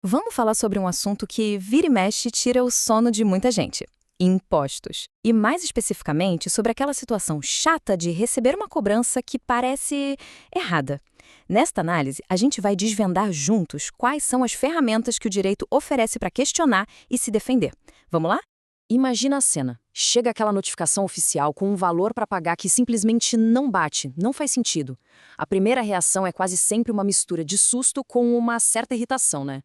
Vamos falar sobre um assunto que vira e mexe tira o sono de muita gente: impostos. E mais especificamente sobre aquela situação chata de receber uma cobrança que parece errada. Nesta análise, a gente vai desvendar juntos quais são as ferramentas que o direito oferece para questionar e se defender. Vamos lá? Imagina a cena. Chega aquela notificação oficial com um valor para pagar que simplesmente não bate, não faz sentido. A primeira reação é quase sempre uma mistura de susto com uma certa irritação, né?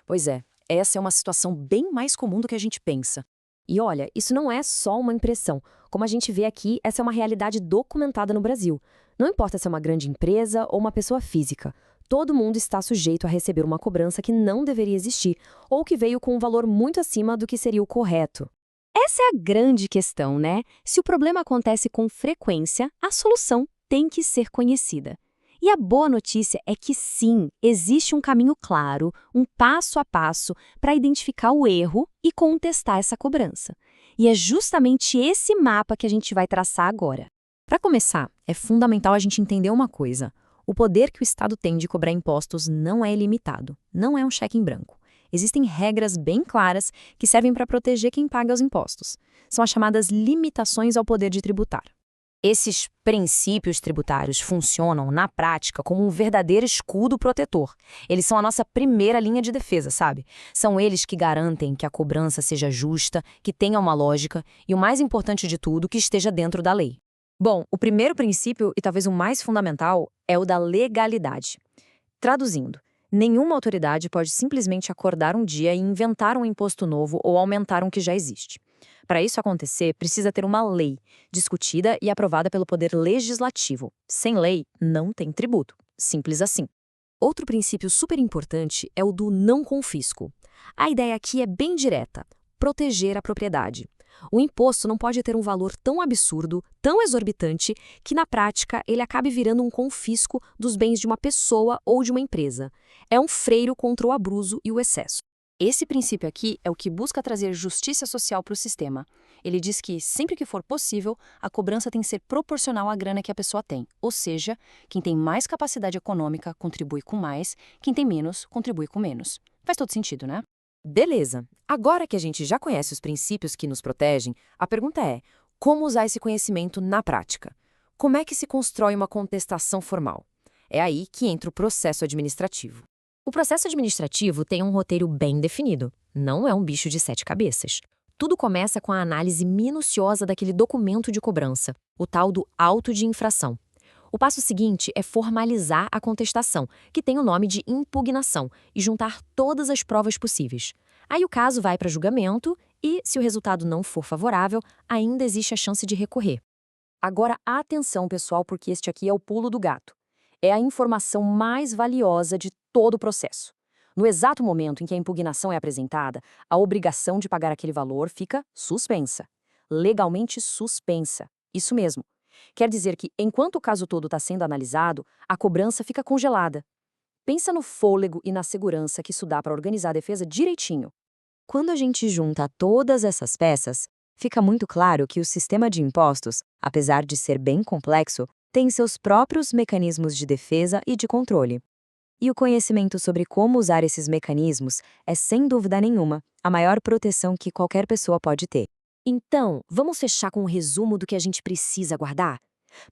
Pois é, essa é uma situação bem mais comum do que a gente pensa. E olha, isso não é só uma impressão. Como a gente vê aqui, essa é uma realidade documentada no Brasil. Não importa se é uma grande empresa ou uma pessoa física. Todo mundo está sujeito a receber uma cobrança que não deveria existir ou que veio com um valor muito acima do que seria o correto. Essa é a grande questão, né? Se o problema acontece com frequência, a solução tem que ser conhecida. E a boa notícia é que sim, existe um caminho claro, um passo a passo para identificar o erro e contestar essa cobrança. E é justamente esse mapa que a gente vai traçar agora. Para começar, é fundamental a gente entender uma coisa: o poder que o Estado tem de cobrar impostos não é ilimitado, não é um cheque em branco. Existem regras bem claras que servem para proteger quem paga os impostos. São as chamadas limitações ao poder de tributar. Esses princípios tributários funcionam, na prática, como um verdadeiro escudo protetor. Eles são a nossa primeira linha de defesa, sabe? São eles que garantem que a cobrança seja justa, que tenha uma lógica e, o mais importante de tudo, que esteja dentro da lei. Bom, o primeiro princípio, e talvez o mais fundamental, é o da legalidade. Traduzindo, nenhuma autoridade pode simplesmente acordar um dia e inventar um imposto novo ou aumentar um que já existe. Para isso acontecer, precisa ter uma lei, discutida e aprovada pelo Poder Legislativo. Sem lei, não tem tributo. Simples assim. Outro princípio super importante é o do não confisco. A ideia aqui é bem direta: proteger a propriedade. O imposto não pode ter um valor tão absurdo, tão exorbitante, que na prática ele acabe virando um confisco dos bens de uma pessoa ou de uma empresa. É um freio contra o abuso e o excesso. Esse princípio aqui é o que busca trazer justiça social para o sistema. Ele diz que, sempre que for possível, a cobrança tem que ser proporcional à grana que a pessoa tem. Ou seja, quem tem mais capacidade econômica contribui com mais, quem tem menos contribui com menos. Faz todo sentido, né? Beleza. Agora que a gente já conhece os princípios que nos protegem, a pergunta é: como usar esse conhecimento na prática? Como é que se constrói uma contestação formal? É aí que entra o processo administrativo. O processo administrativo tem um roteiro bem definido. Não é um bicho de sete cabeças. Tudo começa com a análise minuciosa daquele documento de cobrança, o tal do auto de infração. O passo seguinte é formalizar a contestação, que tem o nome de impugnação, e juntar todas as provas possíveis. Aí o caso vai para julgamento e, se o resultado não for favorável, ainda existe a chance de recorrer. Agora, atenção, pessoal, porque este aqui é o pulo do gato. É a informação mais valiosa de todo o processo. No exato momento em que a impugnação é apresentada, a obrigação de pagar aquele valor fica suspensa. Legalmente suspensa. Isso mesmo. Quer dizer que, enquanto o caso todo está sendo analisado, a cobrança fica congelada. Pensa no fôlego e na segurança que isso dá para organizar a defesa direitinho. Quando a gente junta todas essas peças, fica muito claro que o sistema de impostos, apesar de ser bem complexo, tem seus próprios mecanismos de defesa e de controle. E o conhecimento sobre como usar esses mecanismos é, sem dúvida nenhuma, a maior proteção que qualquer pessoa pode ter. Então, vamos fechar com um resumo do que a gente precisa guardar?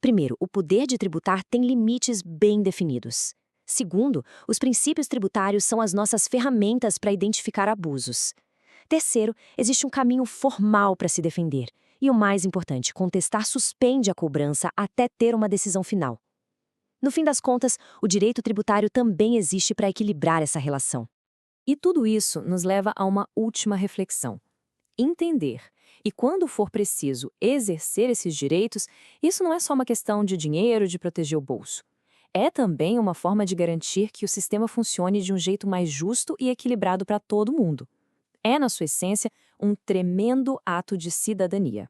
Primeiro, o poder de tributar tem limites bem definidos. Segundo, os princípios tributários são as nossas ferramentas para identificar abusos. Terceiro, existe um caminho formal para se defender. E o mais importante, contestar suspende a cobrança até ter uma decisão final. No fim das contas, o direito tributário também existe para equilibrar essa relação. E tudo isso nos leva a uma última reflexão: entender. E quando for preciso exercer esses direitos, isso não é só uma questão de dinheiro, de proteger o bolso. É também uma forma de garantir que o sistema funcione de um jeito mais justo e equilibrado para todo mundo. É, na sua essência, um tremendo ato de cidadania.